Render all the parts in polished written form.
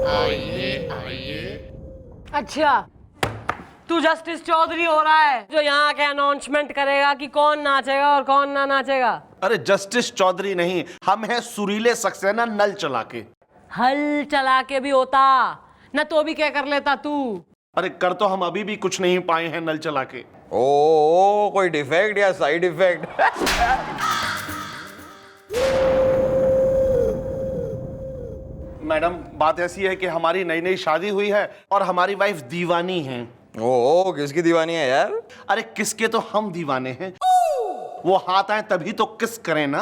आइए आइए। अच्छा, तू जस्टिस चौधरी हो रहा है जो यहाँ के अनाउंसमेंट करेगा कि कौन नाचेगा और कौन ना नाचेगा? अरे जस्टिस चौधरी नहीं, हम हैं सुरीले सक्सेना नल चला के। हल चला के भी होता न तो भी क्या कर लेता तू? अरे कर तो हम अभी भी कुछ नहीं पाए हैं नल चला के। ओ कोई डिफेक्ट या साइड इफेक्ट? मैडम बात ऐसी है कि हमारी नई नई शादी हुई है और हमारी वाइफ दीवानी है। ओ किसकी दीवानी है यार? अरे किसके तो हम दीवाने हैं। वो हाथ आए तभी तो किस करें ना।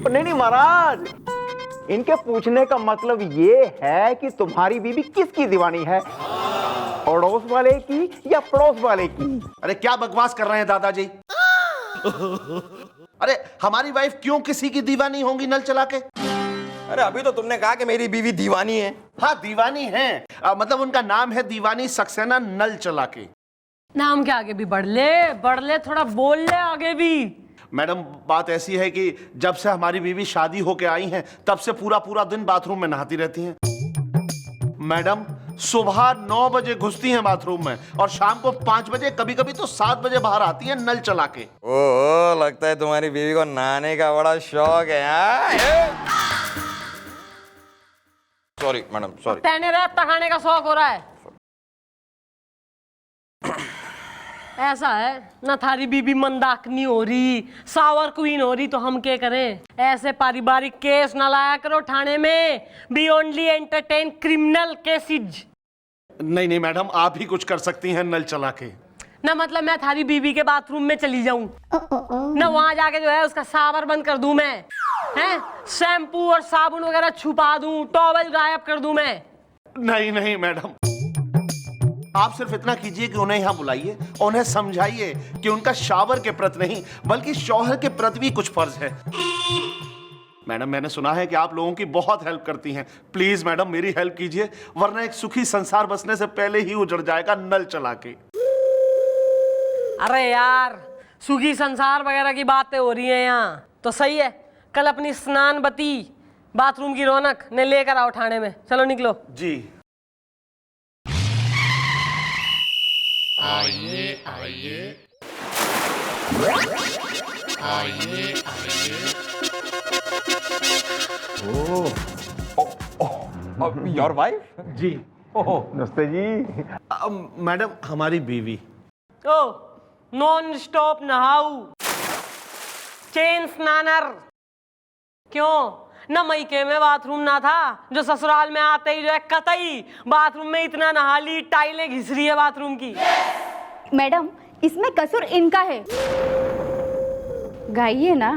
नहीं महाराज, इनके पूछने का मतलब ये है कि तुम्हारी बीवी किसकी दीवानी है, पड़ोस वाले की या पड़ोस वाले की? अरे क्या बकवास कर रहे हैं दादाजी। अरे हमारी वाइफ क्यों किसी की दीवानी होंगी नल चला के? अरे अभी तो तुमने कहा कि मेरी बीवी दीवानी है। हाँ दीवानी है, मतलब उनका नाम है दीवानी सक्सेना नल चला के। नाम के आगे भी बढ़ ले, थोड़ा बोल ले आगे भी। मैडम बात ऐसी है कि जब से हमारी बीवी शादी होके आई हैं तब से पूरा पूरा दिन बाथरूम में नहाती रहती हैं। मैडम सुबह 9 बजे घुसती हैं बाथरूम में और शाम को 5 बजे, कभी कभी तो 7 बजे बाहर आती हैं नल चला के। ओ लगता है तुम्हारी बीवी को नहाने का बड़ा शौक है। Sorry madam, sorry. तेने रात तक का शौक हो रहा है? ऐसा है ना, थारी बीबी मंदाकिनी हो रही, सावर क्वीन हो रही, तो हम क्या करें? ऐसे पारिवारिक केस ना लाया करो थाने में। Be only entertain criminal cases. नहीं नहीं मैडम, आप ही कुछ कर सकती हैं नल चला के। ना मतलब मैं थारी बीबी के बाथरूम में चली जाऊं ना, वहां जाके जो है उसका सावर बंद कर दूं मैं, हैं? शैम्पू और साबुन वगैरह छुपा दूं, टॉवल गायब कर दूं मैं? नहीं नहीं मैडम, आप सिर्फ इतना कीजिए कि उन्हें यहाँ बुलाइए, उन्हें समझाइए कि उनका शावर के प्रति नहीं बल्कि शौहर के प्रति भी कुछ फर्ज है। मैडम मैंने सुना है कि आप लोगों की बहुत हेल्प करती हैं। प्लीज मैडम मेरी हेल्प कीजिए, वरना एक सुखी संसार बसने से पहले ही उजड़ जाएगा नल चला के। अरे यार, सुखी संसार वगैरह की बातें हो रही हैं यहाँ तो सही है। कल अपनी स्नान बती बाथरूम की रौनक ने लेकर आओ थाने में। चलो निकलो। जी। आइए आइए आइए आइए। Your wife? जी। नमस्ते जी। मैडम हमारी बीवी। ओ नॉन स्टॉप नहाऊ, चेन स्नानर। क्यों ना मैके में बाथरूम ना था जो ससुराल में आते ही जो है कतई बाथरूम में इतना नहा ली, टाइलें घिस रही है बाथरूम की। मैडम इसमें कसूर इनका है, गाइए ना।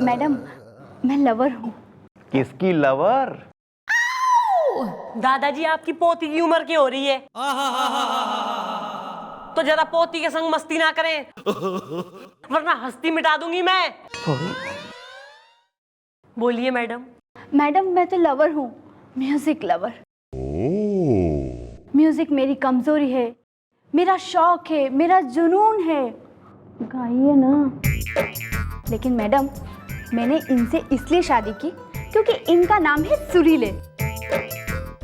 मैडम मैं लवर हूँ। किसकी लवर? दादाजी आपकी पोती की उम्र की हो रही है तो जरा पोती के संग मस्ती ना करें वरना हस्ती मिटा दूंगी मैं। बोलिए मैडम। मैडम मैं तो लवर हूँ, म्यूजिक लवर। म्यूजिक मेरी कमजोरी है, मेरा शौक है, मेरा जुनून है, गाइए ना। लेकिन मैडम मैंने इनसे इसलिए शादी की क्योंकि इनका नाम है सुरीले,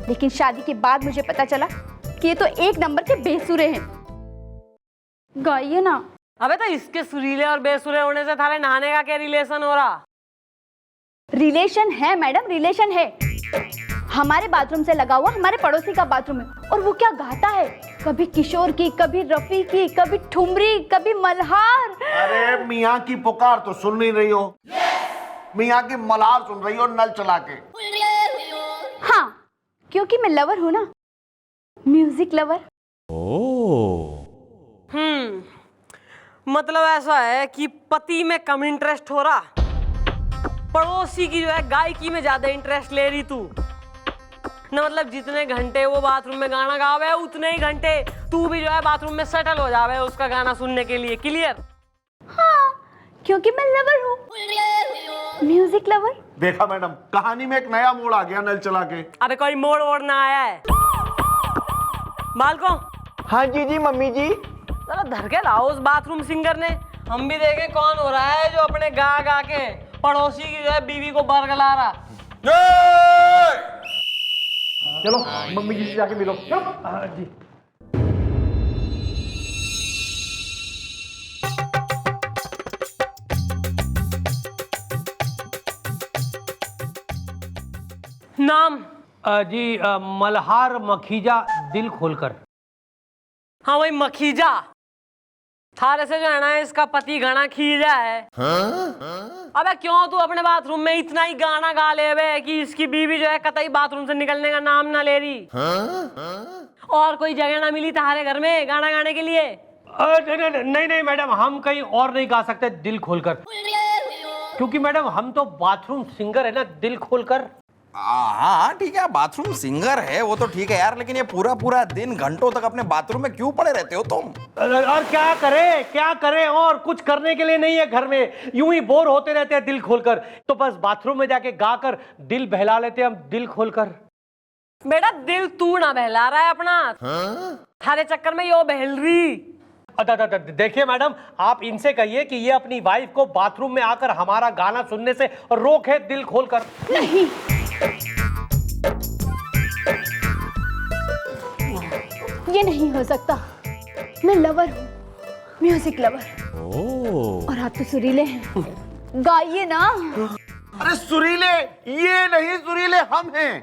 लेकिन शादी के बाद मुझे पता चला कि ये तो एक नंबर के बेसुरे हैं। गाइए ना। अबे तो इसके सुरीले और बेसुरे होने से थारे नहाने का क्या रिलेशन हो रहा? रिलेशन है मैडम, रिलेशन है। हमारे बाथरूम से लगा हुआ हमारे पड़ोसी का बाथरूम है, और वो क्या गाता है, कभी किशोर की, कभी रफी की, कभी ठुमरी, कभी मल्हार। अरे मियाँ की पुकार तो सुन नहीं रही हो? मियाँ की मल्हार सुन रही हो नल चला के? हाँ क्योंकि मैं लवर हूँ ना, म्यूजिक लवर। मतलब ऐसा है कि पति में कम इंटरेस्ट हो रहा, पड़ोसी की जो है गायकी में ज्यादा इंटरेस्ट ले रही तू ना। मतलब जितने घंटे वो बाथरूम में गाना गावे उतने ही घंटे तू भी जो है बाथरूम में सेटल हो जावे उसका गाना सुनने के लिए। क्लियर? हाँ क्योंकि मैं लवर हूँ, म्यूजिक लवर। देखा मैडम, कहानी में एक नया मोड़ आ गया नल चला के। अबे कोई मोड़ वोड़ ना आया है। बालको। हाँ जी जी मम्मी जी। चलो धर के लाओ उस बाथरूम सिंगर ने, हम भी देखें कौन हो रहा है जो अपने गा गा के पड़ोसी की जो है बीवी को बरगला रहा। चलो मम्मी जी से जाके मिलो। चलो जी। नाम? जी मल्हार मखीजा दिल खोलकर। हाँ वही मखीजा। थारे से जो है ना इसका पति घना खीजा है। अबे क्यों तू अपने बाथरूम में इतना ही गाना गा ले बे कि इसकी बीवी जो है कतई बाथरूम से निकलने का नाम ना ले रही। और कोई जगह ना मिली तुम्हारे घर में गाना गाने के लिए? नहीं नहीं मैडम, हम कहीं और नहीं गा सकते दिल खोलकर, क्योंकि मैडम हम तो बाथरूम सिंगर है ना, दिल खोलकर। हाँ ठीक है, बाथरूम सिंगर है वो तो ठीक है यार, लेकिन ये पूरा पूरा दिन घंटों तक अपने बाथरूम में क्यों पड़े रहते हो तुम? और क्या करें और कुछ करने के लिए नहीं है घर में, यूं ही बोर होते रहते हैं दिल खोलकर, तो बस बाथरूम में जाके गाकर दिल बहला लेते हैं हम दिल खोलकर। बेटा दिल तू ना बहला रहा है अपना, थारे चक्कर में यो बहल रही। देखिए मैडम, आप इनसे कहिए कि ये अपनी वाइफ को बाथरूम में आकर हमारा गाना सुनने से रोके दिल खोलकर। नहीं, ये नहीं हो सकता। मैं लवर हूँ, म्यूजिक लवर। और आप तो सुरीले हैं, गाइए ना। अरे सुरीले ये नहीं, सुरीले हम हैं।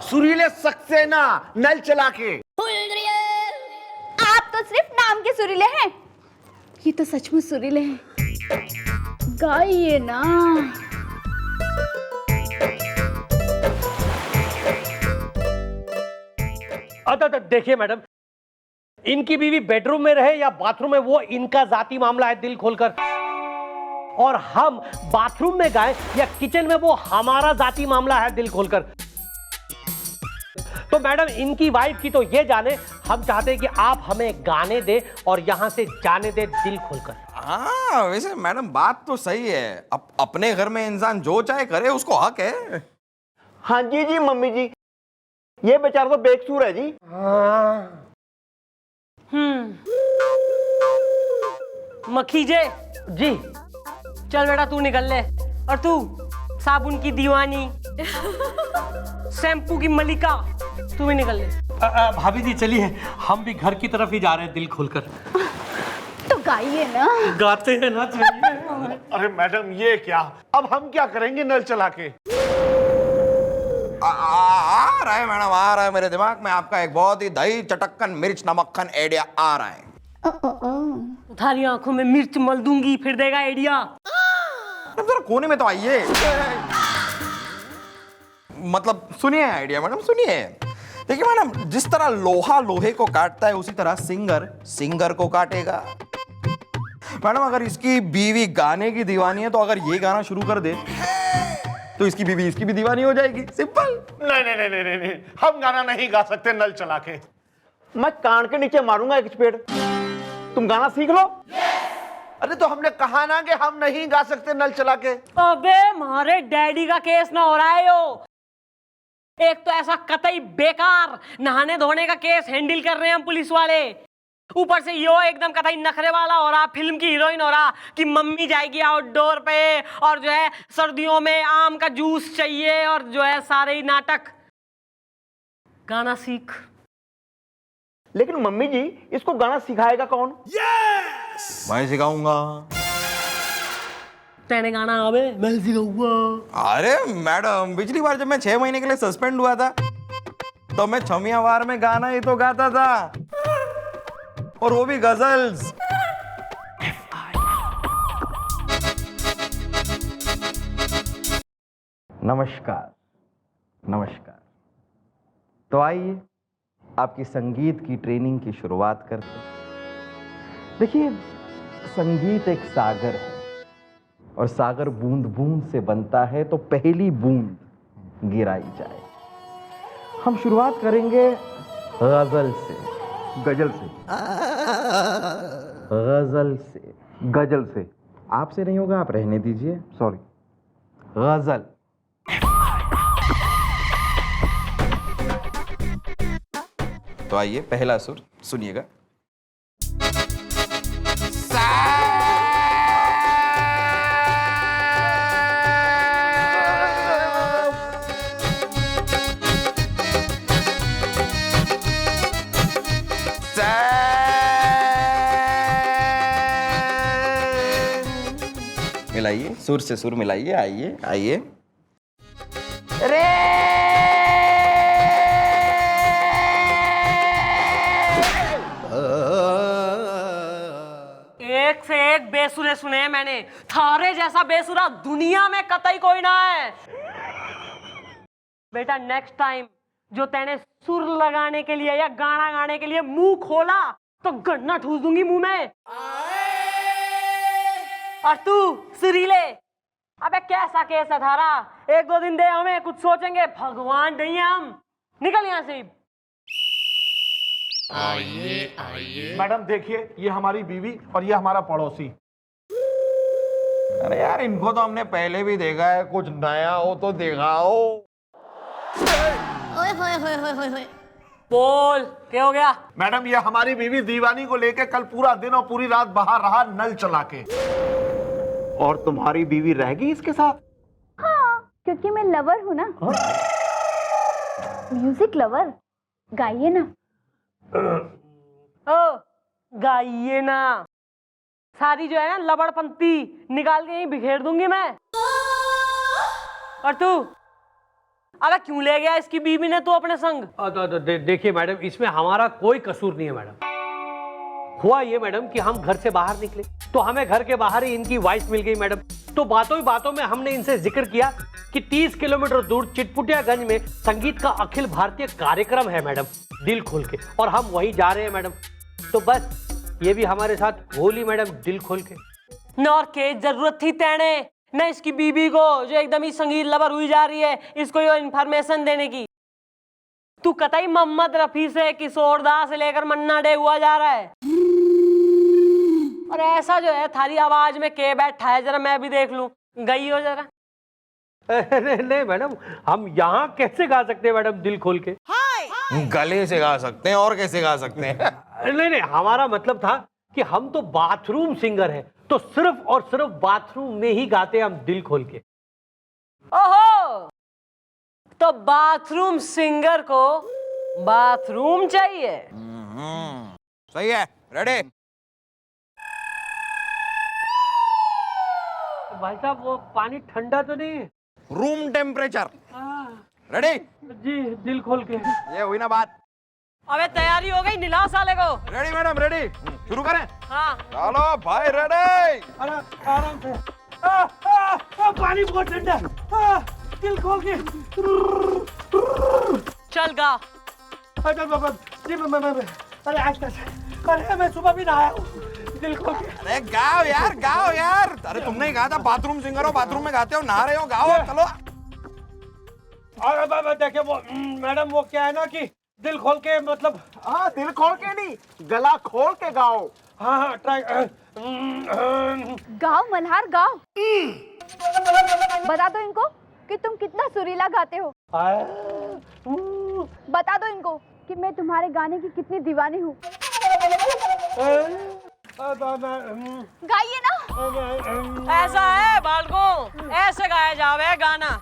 सुरीले सक्सेना नल चला के। आप तो सिर्फ नाम के सुरीले हैं, ये तो सचमुच सुरीले हैं। गाइए ना। देखिए मैडम, इनकी बीवी बेडरूम में रहे या बाथरूम में, वो इनका जाती मामला है दिल खोलकर, और हम बाथरूम में गाएं या किचन में, वो हमारा जाती मामला है दिल खोलकर। तो मैडम इनकी वाइफ की तो ये जाने, हम चाहते हैं कि आप हमें गाने दे और यहां से जाने दे दिल खोलकर। हाँ वैसे मैडम बात तो सही है, अपने घर में इंसान जो चाहे करे, उसको हक है। हाँ जी जी मम्मी जी, ये बेचारा तो बेकसूर है जी। मखीजे जी चल बेटा तू निकल ले, और तू साबुन की दीवानी, शैम्पू की मलिका, तू भी निकल ले। भाभी जी चलिए, हम भी घर की तरफ ही जा रहे हैं दिल खोलकर। तो गाइए ना। गाते हैं ना, चलिए। अरे मैडम ये क्या, अब हम क्या करेंगे नल चला के? आ रहा है मैडम, आ रहा है मेरे दिमाग में आपका एक बहुत ही दही चटक्कन मिर्च नमक्खन आइडिया आ रहा है। थारी आंखों में मिर्च मल दूंगी, फिर देगा आइडिया। जरा कोने में तो आइए, मतलब सुनिए आइडिया मैडम, सुनिए। देखिए मैडम, जिस तरह लोहा लोहे को काटता है, उसी तरह सिंगर सिंगर को काटेगा। मैडम अगर इसकी बीवी गाने की दीवानी है, तो अगर ये गाना शुरू कर दे तो इसकी बीवी इसकी भी दीवानी हो जाएगी, सिंपल। नहीं नहीं नहीं नहीं नहीं, हम गाना नहीं गा सकते नल चला के। मैं कान के नीचे मारूंगा एक चपेट, तुम गाना सीख लो। अरे तो हमने कहा ना कि हम नहीं गा सकते नल चला के। अबे हमारे डैडी का केस ना हो रहा है यो। एक तो ऐसा कतई बेकार नहाने धोने का केस हैंडल कर रहे हैं हम पुलिस वाले, ऊपर से यो एकदम कतई नखरे वाला हो रहा, फिल्म की हीरोइन हो रहा कि मम्मी जाएगी आउटडोर पे, और जो है सर्दियों में आम का जूस चाहिए, और जो है सारे ही नाटक। गाना सीख। लेकिन मम्मी जी इसको गाना सिखाएगा कौन? मैं सिखाऊंगा। तेने गाना आवे मैं सिखाऊंगा। अरे मैडम, पिछली बार जब मैं 6 महीने के लिए सस्पेंड हुआ था, तो मैं छमियावार में गाना ही तो गाता था, और वो भी गजल्स। नमस्कार नमस्कार। तो आइए आपकी संगीत की ट्रेनिंग की शुरुआत करते हैं। देखिए, संगीत एक सागर है, और सागर बूंद बूंद से बनता है, तो पहली बूंद गिराई जाए। हम शुरुआत करेंगे गजल से। गजल से गजल से गजल से आपसे नहीं होगा, आप रहने दीजिए, सॉरी। गजल। तो आइए पहला सुर सुनिएगा। मिलाइए, सुर से सुर मिलाइए, आइए आइए। रे एक से एक बेसुरे सुने हैं मैंने, थारे जैसा बेसुरा दुनिया में कतई कोई ना है। बेटा नेक्स्ट टाइम जो तेने सुर लगाने के लिए या गाना गाने के लिए मुंह खोला तो गन्ना ठूस दूंगी मुंह में। और तू सुरीले, अबे कैसा केस है थारा? एक दो दिन दे हमें, कुछ सोचेंगे। भगवान नहीं है हम, निकल यहाँ से। आइए आइए। मैडम देखिए, ये हमारी बीवी और ये हमारा पड़ोसी। अरे यार, इनको तो हमने पहले भी देखा है, कुछ नया हो तो दिखाओ। ओए होए होए होए होए होए। बोल क्या हो गया? मैडम ये हमारी बीवी दीवानी को लेके कल पूरा दिन और पूरी रात बाहर रहा नल चला के। और तुम्हारी बीवी रहेगी इसके साथ? हाँ, क्योंकि मैं लवर हूँ ना। Music lover. गाइए ना। ओ गाइए ना, सारी जो है ना लबड़पंती निकाल के यहीं बिखेर दूंगी मैं। और तू अबे क्यों ले गया इसकी बीवी ने तू अपने संग? देखिए मैडम, इसमें हमारा कोई कसूर नहीं है मैडम। हुआ ये मैडम कि हम घर से बाहर निकले तो हमें घर के बाहर ही इनकी वाइफ मिल गई मैडम। तो बातों ही बातों में हमने इनसे जिक्र किया कि 30 किलोमीटर दूर चिटपुटियागंज में संगीत का अखिल भारतीय कार्यक्रम है मैडम, दिल खोल के, और हम वहीं जा रहे हैं मैडम। तो बस ये भी हमारे साथ होली मैडम, दिल खोल के। नौर के जरूरत थी तेने न इसकी बीबी को, जो एकदम ही संगीत लवर हुई जा रही है, इसको ये इन्फॉर्मेशन देने की। तू कतई मोहम्मद रफी से किशोर दा से लेकर मन्ना डे हुआ जा रहा है। और ऐसा जो है थारी आवाज में के बैठा है, जरा मैं भी देख लूं। गई हो जरा। नहीं मैडम, हम यहाँ कैसे गा सकते हैं मैडम दिल खोल के? गले से गा सकते हैं, और कैसे गा सकते हैं? नहीं, हमारा मतलब था कि हम तो बाथरूम सिंगर हैं, तो सिर्फ और सिर्फ बाथरूम में ही गाते हैं हम दिल खोल के। ओहो, तो बाथरूम सिंगर को बाथरूम चाहिए। सही है। रेडी? भाई साहब वो पानी ठंडा तो नहीं? Room temperature. रेडी? जी, दिल खोल के। ये हुई ना बात। अबे तैयारी हो गई, निलाओ साले को। Ready madam, ready? शुरू करें? हाँ। चलो भाई, रेडी? आराम से। पानी बहुत ठंडा। दिल खोल के। चल गा। अरे बाबा जी, अरे आज अरे मैं सुबह भी नहाया हूँ, दिल खोल के। अरे गाओ यार, गाओ यार। अरे तुमने ही कहा था बाथरूम सिंगर हो, बाथरूम में गाते हो, नहा रहे हो, गाओ चलो। अरे बाबा देखिए वो मैडम, वो क्या है ना कि दिल खोल के मतलब। हाँ, दिल खोल के नहीं, गला खोल के गाओ। हाँ ट्राई। गाओ मल्हार गाओ। बता दो इनको कि तुम कितना सुरीला गाते हो। बता दो इनको कि मैं तुम्हारे गाने की कितनी दीवानी हूँ। गाइए ना। ऐसा है बालको, ऐसे गाया जावे गाना।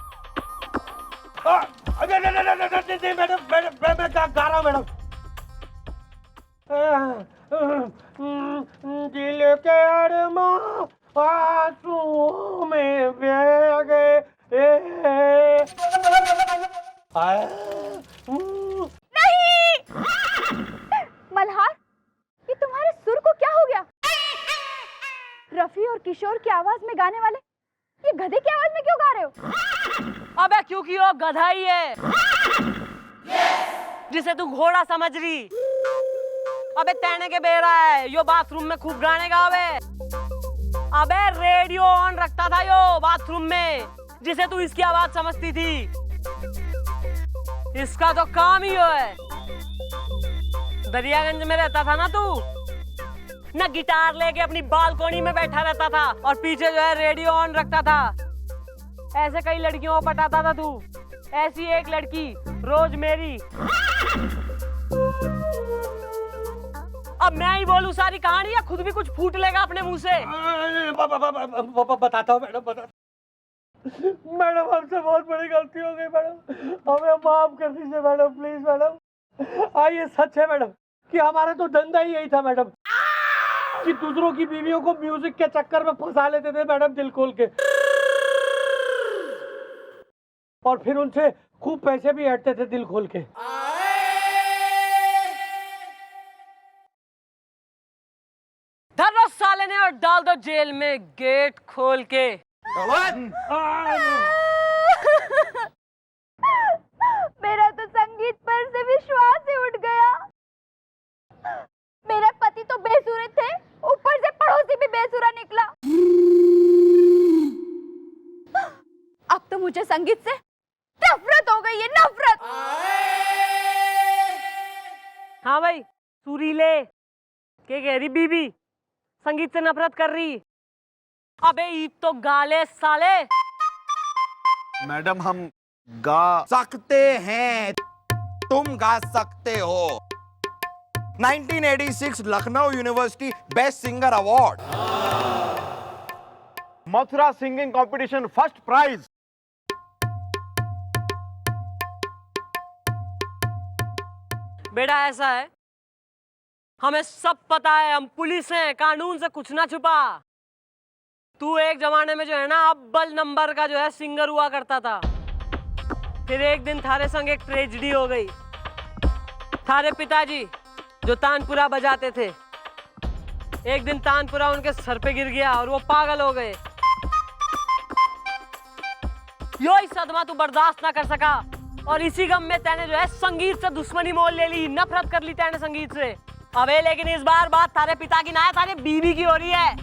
नहीं मैडम, मैं गा रहा हूँ मैडम। दिल के अरमां आंसू में बह गए। नहीं मल्हार, ये तुम्हारे सुर को क्या हो गया? रफी और किशोर की आवाज में गाने वाले ये गधे की आवाज में क्यों गा रहे हो? अबे क्योंकि वो गधा ही है, जिसे तू घोड़ा समझ रही। अबे तेने के बेरा है यो बाथरूम में खूब गाने गावे। अबे रेडियो ऑन रखता था यो बाथरूम में, जिसे तू इसकी आवाज समझती थी। इसका तो काम ही है। दरियागंज में रहता था ना तू, ना गिटार लेके अपनी बालकोनी में बैठा रहता था और पीछे जो है रेडियो ऑन रखता था। ऐसे कई लड़कियों को पटाता था तू। ऐसी एक लड़की रोज मेरी। अब मैं ही बोलूं सारी कहानी या खुद भी कुछ फूट लेगा अपने मुंह से? बताता हूँ मैडम, मैडम हमसे बहुत बड़ी गलती हो गई मैडम, हमें माफ कर दीजिए मैडम, प्लीज मैडम। ये सच है मैडम कि हमारा तो धंधा ही यही था मैडम। कि दूसरों की बीवियों को म्यूजिक के चक्कर में फंसा लेते थे मैडम दिल खोल के, और फिर उनसे खूब पैसे भी हटते थे दिल खोल के। धर लो साले ने और डाल दो जेल में गेट खोल के। मेरा तो संगीत पर से विश्वास ही उठ गया। मेरे पति तो बेसुरे थे, ऊपर से पड़ोसी भी बेसुरा निकला। अब तो मुझे संगीत से नफरत हो गई है, नफरत। हाँ भाई सुरीले, क्या कह रही बीबी? संगीत से नफरत कर रही? अबे ईद तो गाले साले। मैडम हम गा सकते हैं, तुम गा सकते हो। 1986 Lucknow university best singer award, Mathura singing competition first prize. बेटा ऐसा है, हमें सब पता है, हम पुलिस हैं, कानून से कुछ ना छुपा। तू एक जमाने में जो है ना अव्वल नंबर का जो है सिंगर हुआ करता था। फिर एक दिन थारे संग एक ट्रेजेडी हो गई। थारे पिताजी जो तानपुरा बजाते थे, एक दिन तानपुरा उनके सर पे गिर गया और वो पागल हो गए। यो ही सदमा तू बर्दाश्त ना कर सका और इसी गम में तैने जो है संगीत से दुश्मनी मोल ले ली, नफरत कर ली तैने संगीत से। अबे लेकिन इस बार बात थारे पिता की ना है, थारे बीवी की हो रही है।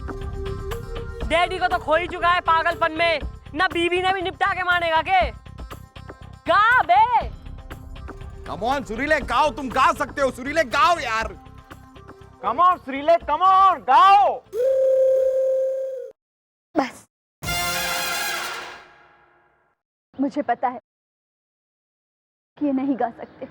डैडी को तो खो ही चुका है पागलपन में, ना बीवी ने भी निपटा के मानेगा के। गा बे। कम ऑन सुरीले गाओ, तुम गा सकते हो सुरीले, गाओ यार। Come on Surile, come on गाओ। बस मुझे पता है कि ये नहीं गा सकते।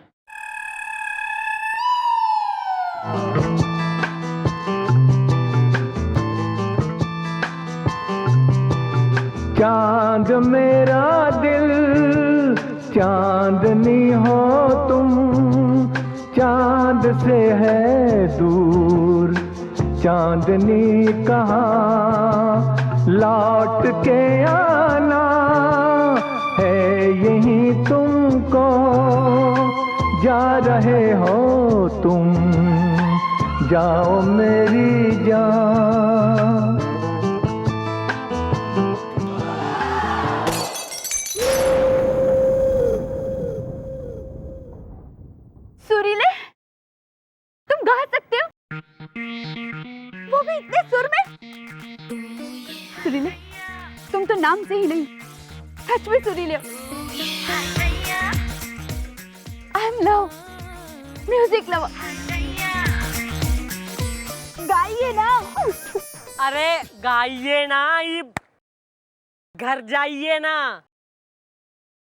चांद मेरा दिल चांदनी हो तुम, चांद से है दूर चांदनी कहाँ, लौट के आना है यहीं तुमको, जा रहे हो तुम, जाओ मेरी जान। सुरीले, तुम गा सकते हो, वो भी इतने सुर में। सुरीले, तुम तो नाम से ही नहीं, सच में सुरीले हो। I am love, music lover. गाइए ना। अरे गाइए ना, ये घर जाइए ना,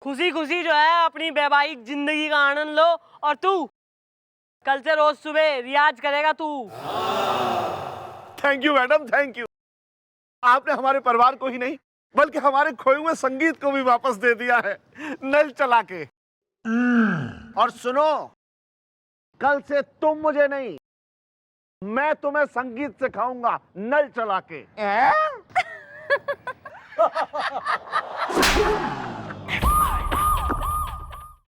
खुशी खुशी जो है अपनी वैवाहिक जिंदगी का आनंद लो। और तू कल से रोज सुबह रियाज करेगा तू। Thank you madam, thank you. आपने हमारे परिवार को ही नहीं बल्कि हमारे खोए हुए संगीत को भी वापस दे दिया है नल चला के। और सुनो, कल से तुम मुझे नहीं, मैं तुम्हें संगीत सिखाऊंगा नल चला के।